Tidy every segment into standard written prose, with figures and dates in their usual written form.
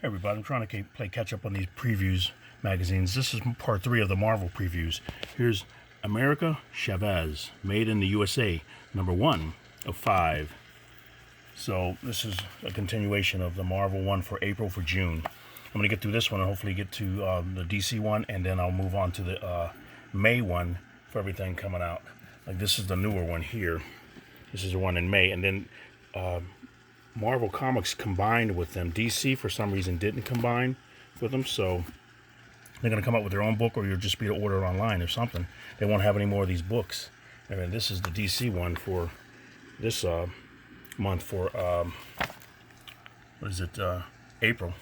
Everybody, I'm trying to play catch up on these previews magazines. This is part 3 of the Marvel previews. Here's America Chavez, made in the USA, number 1 of 5. So this is a continuation of the Marvel one for April for June. I'm going to get through this one and hopefully get to the DC one, and then I'll move on to the May one for everything coming out. Like this is the newer one here. This is the one in May, and then Marvel Comics combined with them. DC, for some reason, didn't combine with them, so they're going to come up with their own book, or you'll just be able to order it online or something. They won't have any more of these books. I mean, this is the DC one for this month for, what is it, April.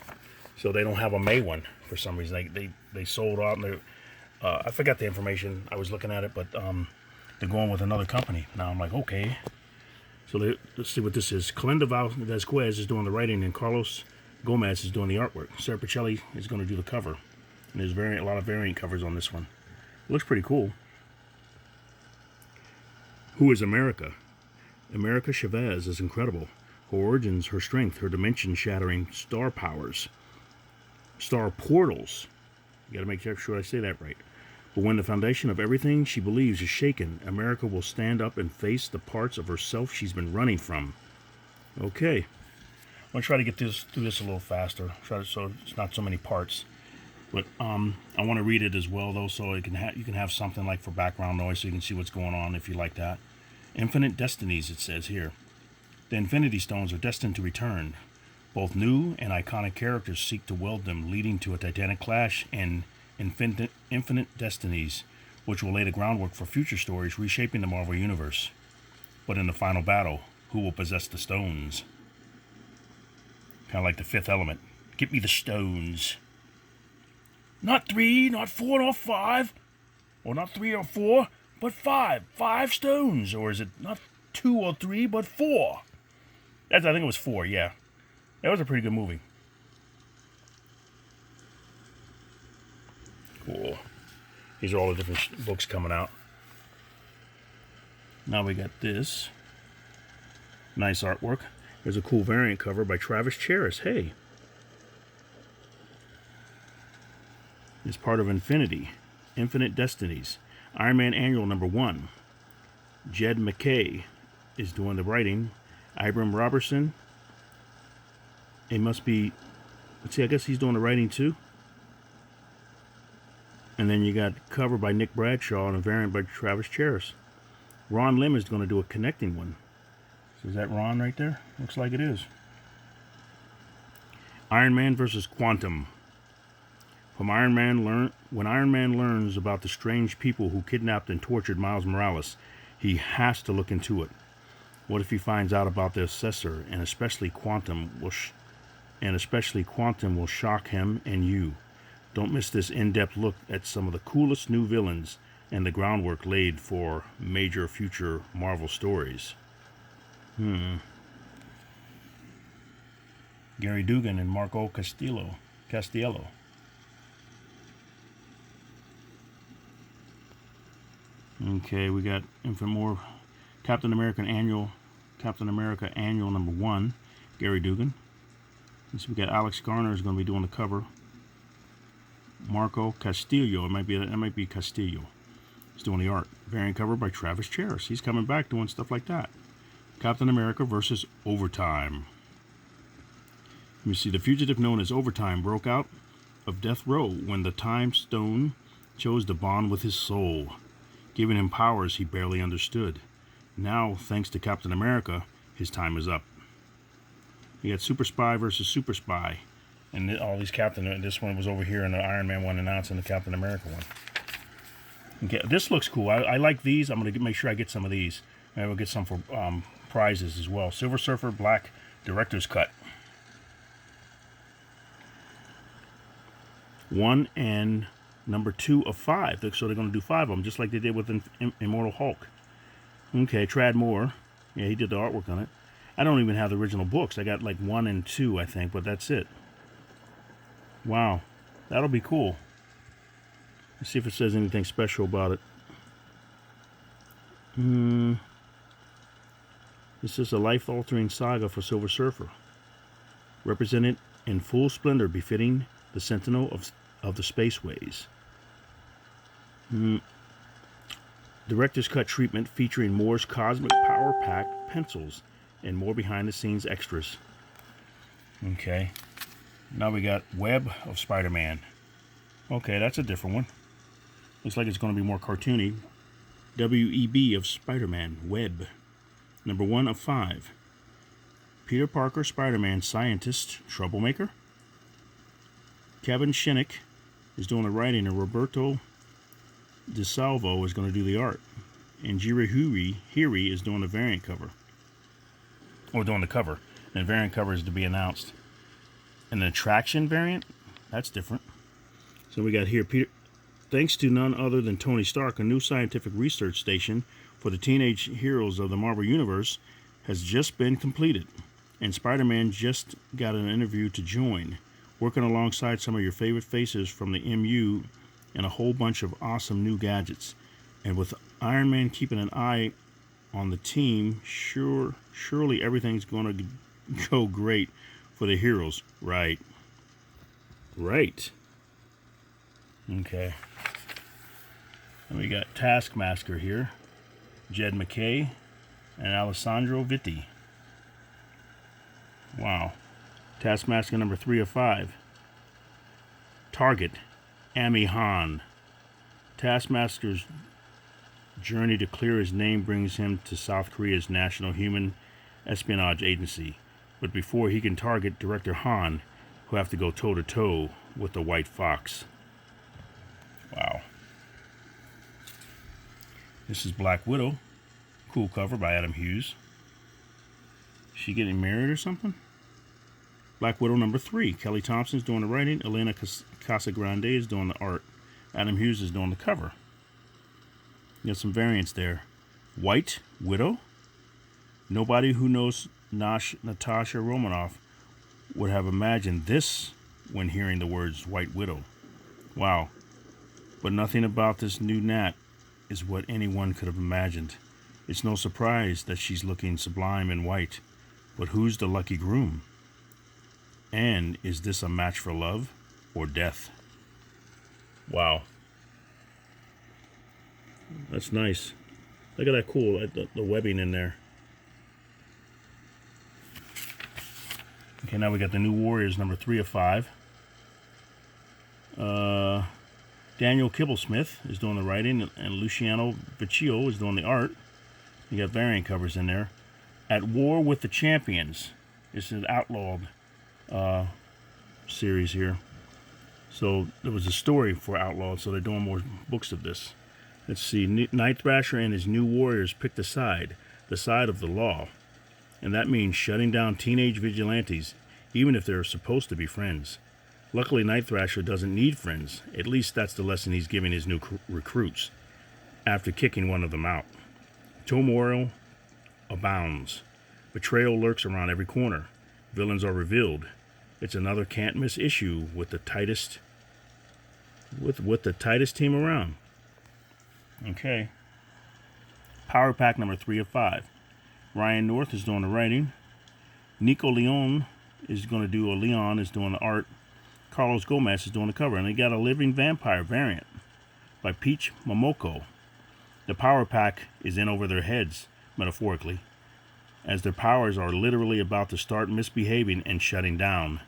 So they don't have a May one for some reason. They sold out, and I forgot the information. I was looking at it, but they're going with another company. Now I'm like, okay. So let's see what this is. Calinda Vasquez is doing the writing, and Carlos Gomez is doing the artwork. Sarah Pichelli is going to do the cover. And there's a lot of variant covers on this one. It looks pretty cool. Who is America? America Chavez is incredible. Her origins, her strength, her dimension-shattering star powers. Star portals. You gotta make sure I say that right. But when the foundation of everything she believes is shaken, America will stand up and face the parts of herself she's been running from. Okay. I'm going to try to get through this a little faster, so it's not so many parts. But I want to read it as well, though, so you can have something like for background noise so you can see what's going on if you like that. Infinite destinies, it says here. The Infinity Stones are destined to return. Both new and iconic characters seek to wield them, leading to a titanic clash and infinite destinies, which will lay the groundwork for future stories reshaping the Marvel Universe. But in the final battle, who will possess the stones? Kind of like the Fifth Element. Get me the stones. Not 3, not 4, not 5. Or not 3 or 4, but 5. 5 stones. Or is it not 2 or 3, but 4? I think it was 4, yeah. That was a pretty good movie. Cool. These are all the different books coming out. Now we got this. Nice artwork. There's a cool variant cover by Chavez. Hey. It's part of Infinite Destinies. Ironman Annual number 1. Jed McKay is doing the writing. Ibram Robertson. It must be, let's see, I guess he's doing the writing too. And then you got cover by Nick Bradshaw and a variant by Chavez. Ron Lim is going to do a connecting one. So is that Ron right there? Looks like it is. Iron Man versus Quantum. When Iron Man learns about the strange people who kidnapped and tortured Miles Morales, he has to look into it. What if he finds out about the Assessor, and especially Quantum will shock him and you? Don't miss this in-depth look at some of the coolest new villains and the groundwork laid for major future Marvel stories. Gary Dugan and Marco Castiello. Okay, we got more Captain America Annual number 1, Gary Dugan. So we got Alex Garner is going to be doing the cover. Marco Castillo, that might be Castillo. He's doing the art. Variant cover by Chavez. He's coming back doing stuff like that. Captain America versus Overtime. You see, the fugitive known as Overtime broke out of death row when the Time Stone chose to bond with his soul, giving him powers he barely understood. Now, thanks to Captain America, his time is up. You got Super Spy versus Super Spy. And all these this one was over here in the Iron Man one, and now it's in the Captain America one. Okay, this looks cool. I like these. I'm going to make sure I get some of these. Maybe we'll get some for prizes as well. Silver Surfer Black Director's Cut. 1 and number 2 of 5. So they're going to do 5 of them, just like they did with Immortal Hulk. Okay, Trad Moore. Yeah, he did the artwork on it. I don't even have the original books. I got like 1 and 2, I think, but that's it. Wow, that'll be cool. Let's see if it says anything special about it. This is a life-altering saga for Silver Surfer. Represented in full splendor befitting the sentinel of the spaceways. Director's cut treatment featuring Moore's cosmic power pack pencils and more behind the scenes extras. Okay, now we got Web of Spider-Man. Okay, that's a different one. Looks like it's going to be more cartoony. WEB of Spider-Man Web. Number 1 of 5. Peter Parker, Spider-Man scientist, troublemaker. Kevin Shinick is doing the writing, and Roberto DeSalvo is going to do the art. And Jiri Hiri is doing the variant cover. Or doing the cover. And the variant cover is to be announced. An attraction variant? That's different. So we got here, Peter. Thanks to none other than Tony Stark, a new scientific research station for the teenage heroes of the Marvel Universe has just been completed. And Spider-Man just got an interview to join, working alongside some of your favorite faces from the MU and a whole bunch of awesome new gadgets. And with Iron Man keeping an eye on the team, surely everything's going to go great for the heroes. Right. Okay. And we got Taskmaster here, Jed McKay, and Alessandro Vitti. Wow. Taskmaster number 3 of 5. Target, Ami Han. Taskmaster's journey to clear his name brings him to South Korea's National Human Espionage Agency. But before he can target Director Han, he'll have to go toe-to-toe with the White Fox. Wow. This is Black Widow. Cool cover by Adam Hughes. She getting married or something? Black Widow number 3. Kelly Thompson's doing the writing. Elena Casagrande is doing the art. Adam Hughes is doing the cover. You got some variants there. White Widow. Nobody who knows Natasha Romanoff would have imagined this when hearing the words White Widow. Wow. But nothing about this new Nat is what anyone could have imagined. It's no surprise that she's looking sublime in white. But who's the lucky groom? And is this a match for love or death? Wow. That's nice. Look at that cool, the webbing in there. Okay, now we got the New Warriors, number 3 of 5. Daniel Kibblesmith is doing the writing, and Luciano Vecchio is doing the art. You got variant covers in there. At War with the Champions. This is an outlawed series here. So there was a story for Outlawed, so they're doing more books of this. Let's see. Night Thrasher and his new warriors picked a side, the side of the law. And that means shutting down teenage vigilantes, even if they're supposed to be friends. Luckily, Night Thrasher doesn't need friends. At least that's the lesson he's giving his new recruits, after kicking one of them out. Turmoil abounds. Betrayal lurks around every corner. Villains are revealed. It's another can't-miss issue with the tightest team around. Okay. Power Pack number 3 of 5. Ryan North is doing the writing. Nico Leon is going to do Leon is doing the art. Carlos Gomez is doing the cover. And they got a Living Vampire variant by Peach Momoko. The Power Pack is in over their heads, metaphorically, as their powers are literally about to start misbehaving and shutting down.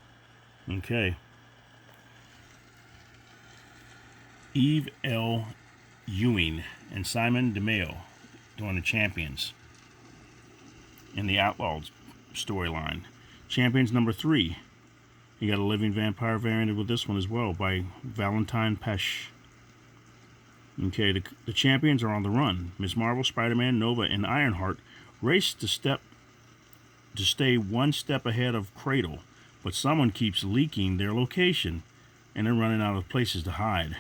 Okay. Eve L. Ewing and Simon DeMeo doing the Champions in the Outlaws storyline. Champions number 3. You got a Living Vampire variant with this one as well by Valentine Pesch. Okay, the Champions are on the run. Ms. Marvel, Spider-Man, Nova, and Ironheart race to stay one step ahead of Cradle, but someone keeps leaking their location, and they're running out of places to hide.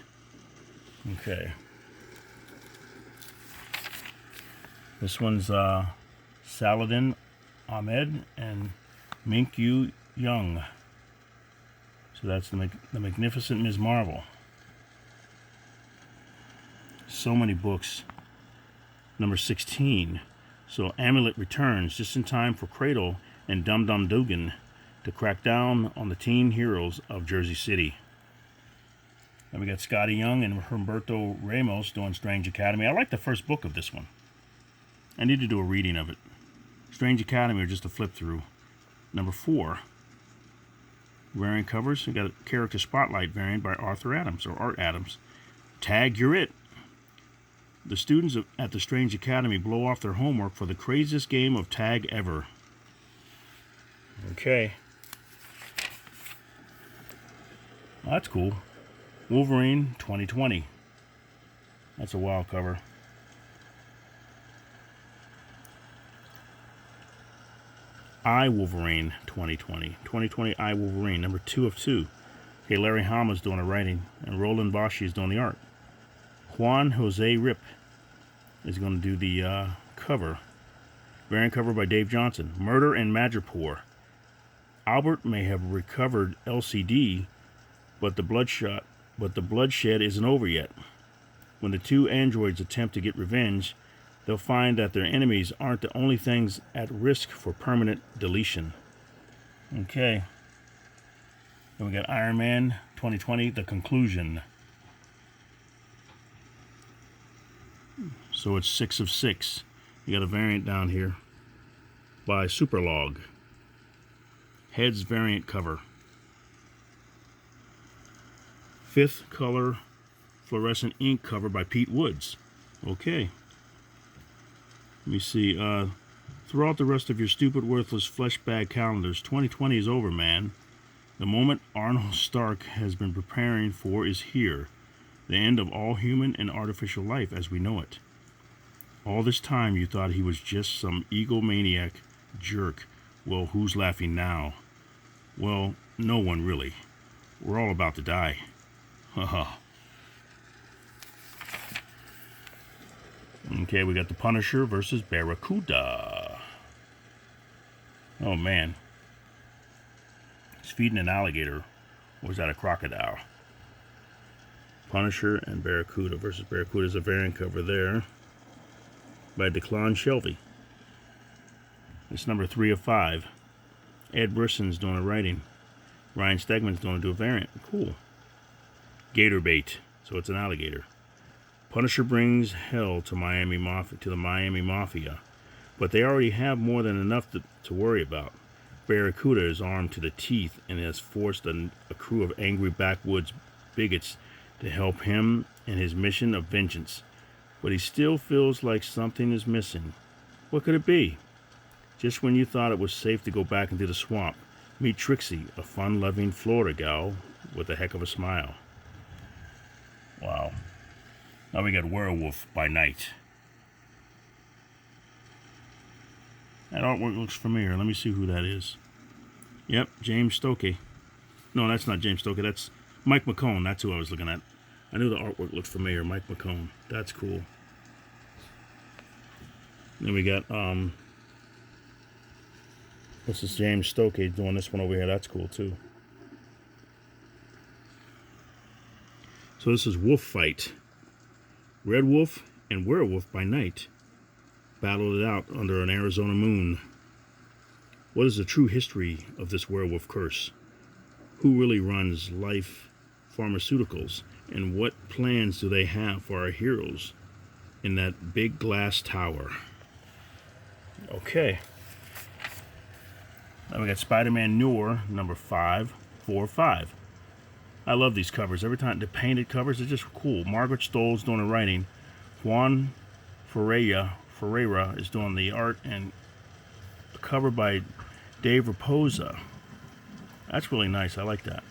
Okay. This one's Saladin Ahmed and Mink-Yu Young. So that's the Magnificent Ms. Marvel. So many books. Number 16. So Amulet returns just in time for Cradle and Dum Dum Dugan to crack down on the teen heroes of Jersey City. Then we got Scotty Young and Humberto Ramos doing Strange Academy. I like the first book of this one. I need to do a reading of it. Strange Academy, or just a flip through. Number 4. Variant covers. We got a character spotlight variant by Arthur Adams, or Art Adams. Tag, you're it. The students at the Strange Academy blow off their homework for the craziest game of tag ever. Okay. Well, that's cool. Wolverine 2020. That's a wild cover. I Wolverine 2020. 2020 I Wolverine, number 2 of 2. Okay, Larry Hama's doing the writing, and Roland Bashi is doing the art. Juan Jose Rip is going to do the cover. Variant cover by Dave Johnson. Murder in Madripoor. Albert may have recovered LCD, but the bloodshed isn't over yet. When the two androids attempt to get revenge, they'll find that their enemies aren't the only things at risk for permanent deletion. Okay. Then we got Ironman 2020, The Conclusion. So it's 6 of 6. You got a variant down here by Superlog. Heads variant cover. 5th color fluorescent ink cover by Pete Woods. Okay. Let me see. Throughout the rest of your stupid, worthless flesh bag calendars, 2020 is over, man. The moment Arnold Stark has been preparing for is here. The end of all human and artificial life as we know it. All this time you thought he was just some egomaniac jerk. Well, who's laughing now? Well, no one really. We're all about to die. Haha. Okay, we got the Punisher versus Barracuda. Oh man. He's feeding an alligator. Or was that a crocodile? Punisher and Barracuda versus Barracuda is a variant cover there by Declan Shelby. It's number 3 of 5. Ed Brisson's doing the writing. Ryan Stegman's going to do a variant. Cool. Gator bait. So it's an alligator. Punisher brings hell to the Miami Mafia, but they already have more than enough to worry about. Barracuda is armed to the teeth and has forced a crew of angry backwoods bigots to help him in his mission of vengeance. But he still feels like something is missing. What could it be? Just when you thought it was safe to go back into the swamp, meet Trixie, a fun-loving Florida gal with a heck of a smile. Wow. Now we got Werewolf by Night. That artwork looks familiar. Let me see who that is. Yep, James Stokey. No, that's not James Stokey. That's Mike McCone. That's who I was looking at. I knew the artwork looked familiar. Mike McCone. That's cool. Then we got, this is James Stokey doing this one over here. That's cool too. So this is Wolf Fight. Red Wolf and Werewolf by Night battled it out under an Arizona moon. What is the true history of this werewolf curse? Who really runs Life Pharmaceuticals? And what plans do they have for our heroes in that big glass tower? Okay. Now we got SpiderMan Noir, number 5, 4, 5. I love these covers. Every time the painted covers are just cool. Margaret Stoll's doing the writing. Juan Ferreira is doing the art, and the cover by Dave Raposa. That's really nice. I like that.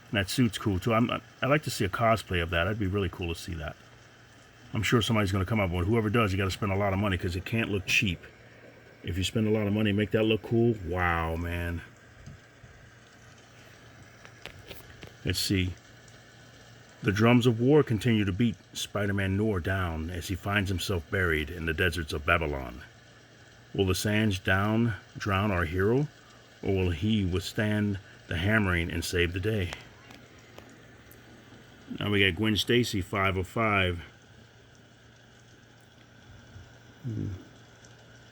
And that suit's cool too. I like to see a cosplay of that. That'd be really cool to see that. I'm sure somebody's going to come up with, whoever does, you got to spend a lot of money because it can't look cheap. If you spend a lot of money and make that look cool, wow, man. Let's see. The drums of war continue to beat Spider-Man Noir down as he finds himself buried in the deserts of Babylon. Will the sands drown our hero, or will he withstand the hammering and save the day? Now we got Gwen Stacy, 5 of 5.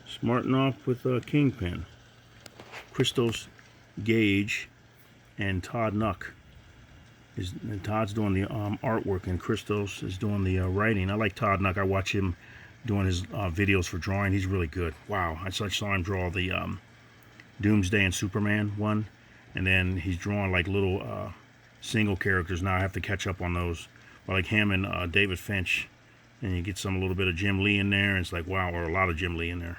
Smarting off with Kingpin. Christos Gage and Todd Nuck. Todd's doing the artwork, and Christos is doing the writing. I like Todd Nuck. I watch him doing his videos for drawing. He's really good. Wow, I saw him draw the Doomsday and Superman one, and then he's drawing like little single characters. Now I have to catch up on those, like him and David Finch, and you get a little bit of Jim Lee in there, and it's like, wow, or a lot of Jim Lee in there.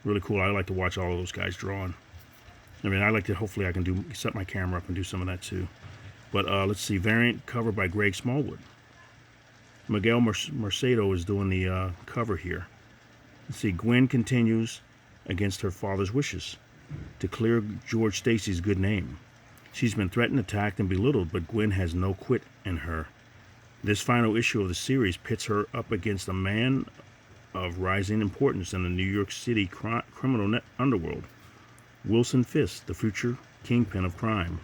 Really cool. I like to watch all of those guys drawing. I mean, I like to, hopefully I can set my camera up and do some of that too. But let's see, variant cover by Greg Smallwood. Miguel Mercado is doing the cover here. Let's see, Gwen continues against her father's wishes to clear George Stacy's good name. She's been threatened, attacked, and belittled, but Gwen has no quit in her. This final issue of the series pits her up against a man of rising importance in the New York City criminal underworld, Wilson Fisk, the future kingpin of crime.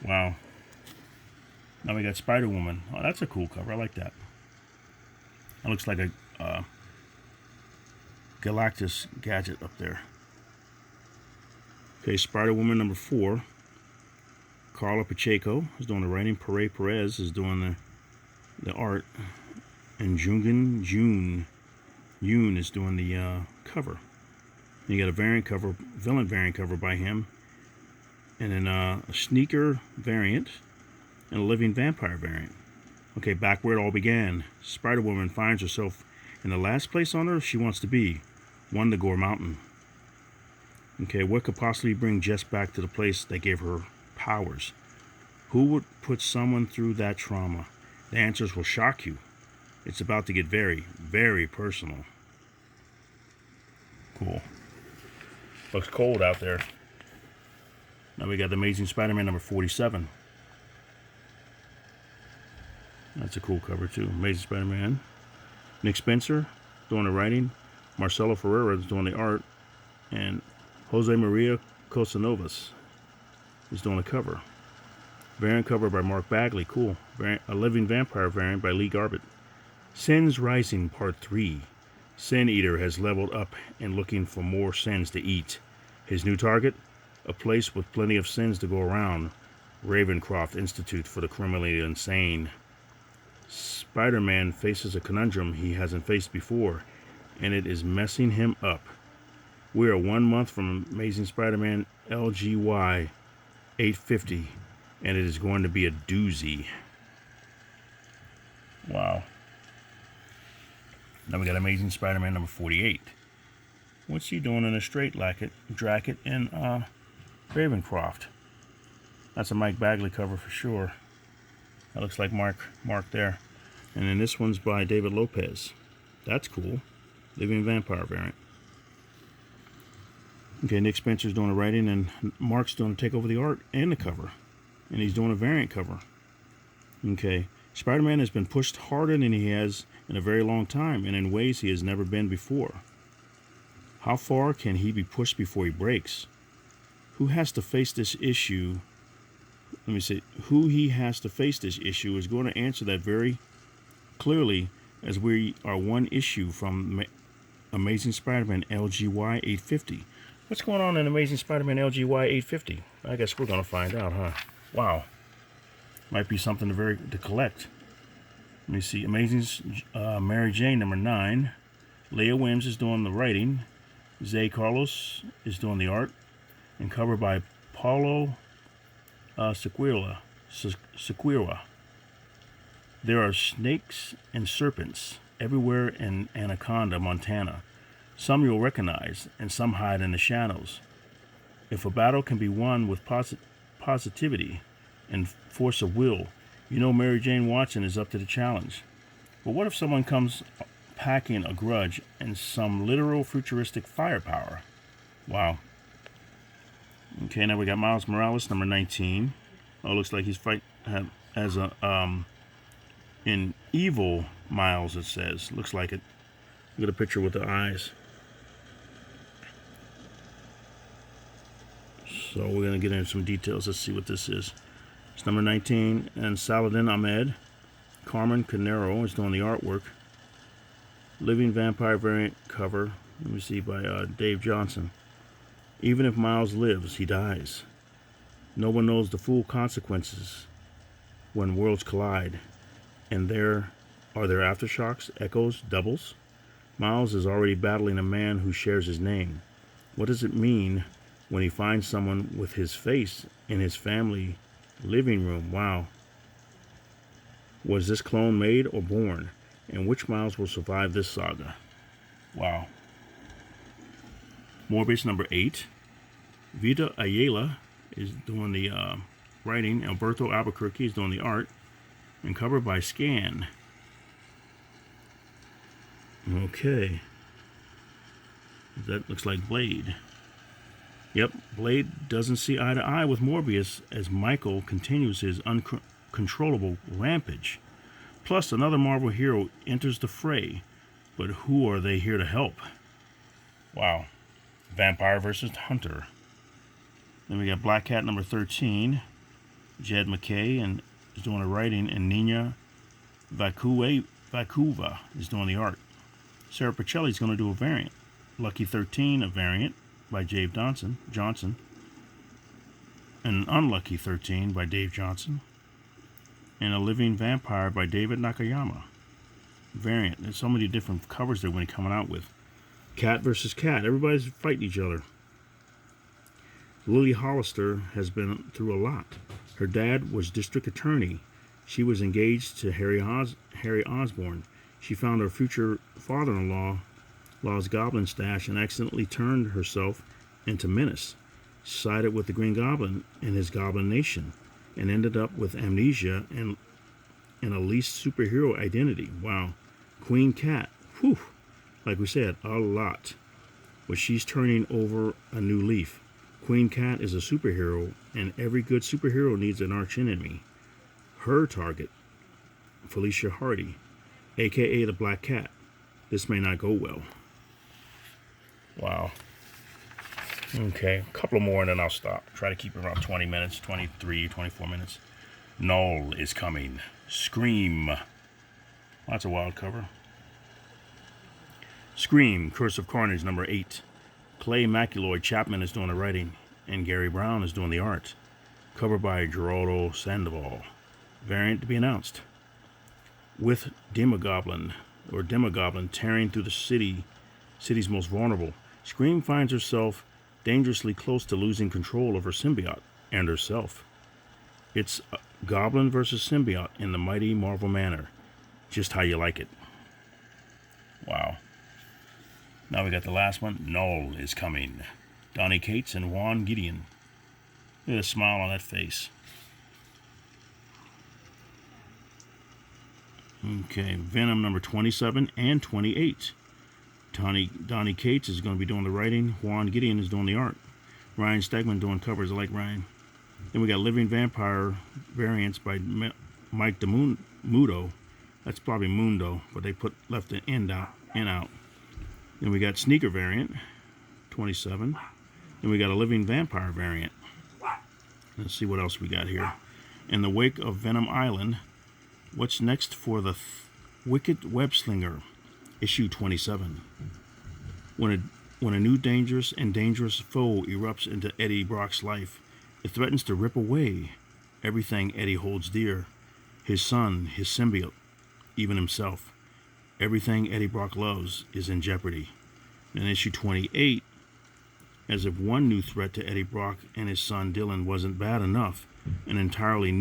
Wow. Now we got Spider-Woman. Oh, that's a cool cover. I like that. That looks like a Galactus gadget up there. Okay, Spider-Woman number 4. Carla Pacheco is doing the writing. Perez is doing the art. And June is doing the cover. And you got a variant cover, villain variant cover by him. And then a sneaker variant and a living vampire variant. Okay, back where it all began. Spider-Woman finds herself in the last place on Earth she wants to be, Wundagore Mountain. Okay, what could possibly bring Jess back to the place that gave her powers? Who would put someone through that trauma? The answers will shock you. It's about to get very, very personal. Cool. Looks cold out there. Now we got the Amazing Spider-Man number 47. That's a cool cover too. Amazing Spider-Man. Nick Spencer doing the writing. Marcelo Ferreira is doing the art. And Jose Maria Cosanovas is doing the cover. Variant cover by Mark Bagley. Cool. A living vampire variant by Lee Garbett. Sins Rising Part 3. Sin Eater has leveled up and looking for more sins to eat. His new target? A place with plenty of sins to go around. Ravencroft Institute for the Criminally Insane. Spider-Man faces a conundrum he hasn't faced before, and it is messing him up. We are 1 month from Amazing Spider-Man LGY 850, and it is going to be a doozy. Wow. Now we got Amazing Spider-Man number 48. What's he doing in a straight jacket in Ravencroft? That's a Mike Bagley cover for sure. That looks like Mark there. And then this one's by David Lopez. That's cool. Living Vampire variant. Okay, Nick Spencer's doing the writing, and Mark's doing to take over the art and the cover. And he's doing a variant cover. Okay. Spider-Man has been pushed harder than he has in a very long time, and in ways he has never been before. How far can he be pushed before he breaks? Who has to face this issue? Let me see. Who he has to face this issue is going to answer that very clearly, as we are one issue from Amazing Spider-Man LGY 850. What's going on in Amazing Spider-Man LGY 850? I guess we're going to find out, huh? Wow. Might be something to collect. Let me see. Amazing Mary Jane number 9. Leah Wims is doing the writing. Zay Carlos is doing the art. And covered by Paulo Sequeira. There are snakes and serpents everywhere in Anaconda, Montana. Some you'll recognize, and some hide in the shadows. If a battle can be won with positivity and force of will, you know Mary Jane Watson is up to the challenge. But what if someone comes packing a grudge and some literal futuristic firepower? Wow. Okay, now we got Miles Morales, number 19. Oh, looks like he's as a in Evil Miles, it says. Looks like it. Look at a picture with the eyes. So we're going to get into some details. Let's see what this is. It's number 19, and Saladin Ahmed. Carmen Canero is doing the artwork. Living Vampire variant cover. Let me see, by Dave Johnson. Even if Miles lives, he dies. No one knows the full consequences when worlds collide, and there are there aftershocks, echoes, doubles. Miles is already battling a man who shares his name. What does it mean when he finds someone with his face in his family living room? Wow. Was this clone made or born? And which Miles will survive this saga? Wow. Morbius number 8. Vita Ayala is doing the writing. Alberto Albuquerque is doing the art. And covered by Scan. Okay. That looks like Blade. Yep, Blade doesn't see eye to eye with Morbius as Michael continues his uncontrollable rampage. Plus, another Marvel hero enters the fray. But who are they here to help? Wow. Vampire versus Hunter. Then we got Black Cat number 13. Jed McKay and is doing the writing, and Nina Vacuva is doing the art. Sarah Pacelli is going to do a variant. Lucky 13, a variant by Dave Johnson. An Unlucky 13 by Dave Johnson. And A Living Vampire by David Nakayama. Variant. There's so many different covers they're going to be coming out with. Cat versus Cat. Everybody's fighting each other. Lily Hollister has been through a lot. Her dad was district attorney. She was engaged to Harry Osborn. She found her future father-in-law's goblin stash and accidentally turned herself into Menace. Sided with the Green Goblin and his Goblin Nation, and ended up with amnesia and a least superhero identity. Wow. Queen Cat. Whew. Like we said, a lot. But she's turning over a new leaf. Queen Cat is a superhero, and every good superhero needs an archenemy. Her target, Felicia Hardy, a.k.a. the Black Cat. This may not go well. Wow. Okay, a couple more and then I'll stop. Try to keep it around 20 minutes, 23, 24 minutes. Null is coming. Scream. That's a wild cover. Scream, Curse of Carnage, number 8. Clay McElroy Chapman is doing the writing, and Gary Brown is doing the art. Covered by Geraldo Sandoval. Variant to be announced. With Demogoblin tearing through the city's most vulnerable, Scream finds herself dangerously close to losing control of her symbiote and herself. It's Goblin versus symbiote in the mighty Marvel manner. Just how you like it. Wow. Now we got the last one. Null is coming. Donny Cates and Juan Gideon. Look at the smile on that face. Okay, Venom number 27 and 28. Donny Cates is going to be doing the writing. Juan Gideon is doing the art. Ryan Stegman doing covers. I like Ryan. Then we got Living Vampire variants by Mike DeMundo. That's probably Mundo, but they left the end out. Then we got Sneaker variant, 27. Then we got a Living Vampire variant. Let's see what else we got here. In the wake of Venom Island, what's next for the Wicked Web Slinger, issue 27. When a new dangerous foe erupts into Eddie Brock's life, it threatens to rip away everything Eddie holds dear. His son, his symbiote, even himself. Everything Eddie Brock loves is in jeopardy. In issue 28, as if one new threat to Eddie Brock and his son Dylan wasn't bad enough, an entirely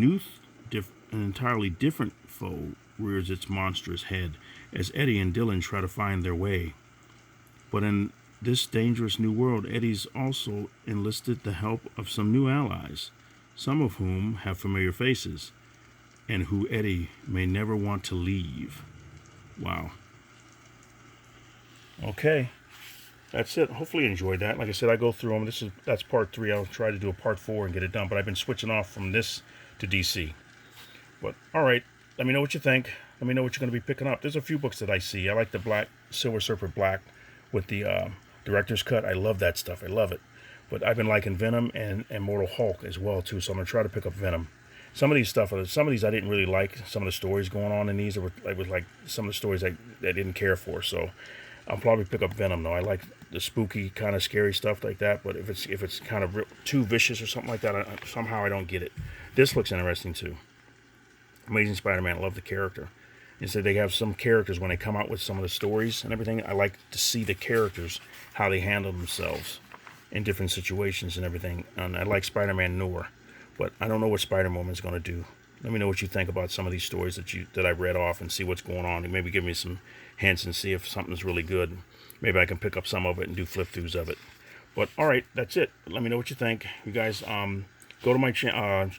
different foe rears its monstrous head as Eddie and Dylan try to find their way. But in this dangerous new world, Eddie's also enlisted the help of some new allies, some of whom have familiar faces, and who Eddie may never want to leave. Wow. Okay. That's it. Hopefully you enjoyed that. Like I said, I go through them. That's part 3. I'll try to do a part 4 and get it done. But I've been switching off from this to DC. But, all right. Let me know what you think. Let me know what you're going to be picking up. There's a few books that I see. I like the Silver Surfer Black with the director's cut. I love that stuff. I love it. But I've been liking Venom and Mortal Hulk as well, too. So I'm going to try to pick up Venom. Some of these I didn't really like. Some of the stories going on in these, it was like some of the stories I didn't care for. So I'll probably pick up Venom though. I like the spooky kind of scary stuff like that. But if it's kind of too vicious or something like that, somehow I don't get it. This looks interesting too. Amazing Spider-Man. I love the character. And so they have some characters when they come out with some of the stories and everything. I like to see the characters, how they handle themselves in different situations and everything. And I like Spider-Man Noir, but I don't know what Spider-Woman is going to do. Let me know what you think about some of these stories that I read off and see what's going on. And maybe give me some hints and see if something's really good. Maybe I can pick up some of it and do flip-throughs of it. But all right, that's it. Let me know what you think. You guys, go to my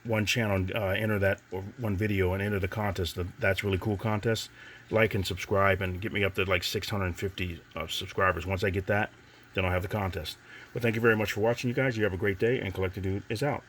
one channel, enter that one video and enter the contest. That's really cool contest. Like and subscribe and get me up to like 650 subscribers. Once I get that, then I'll have the contest. But thank you very much for watching, you guys. You have a great day, and Collector Dude is out.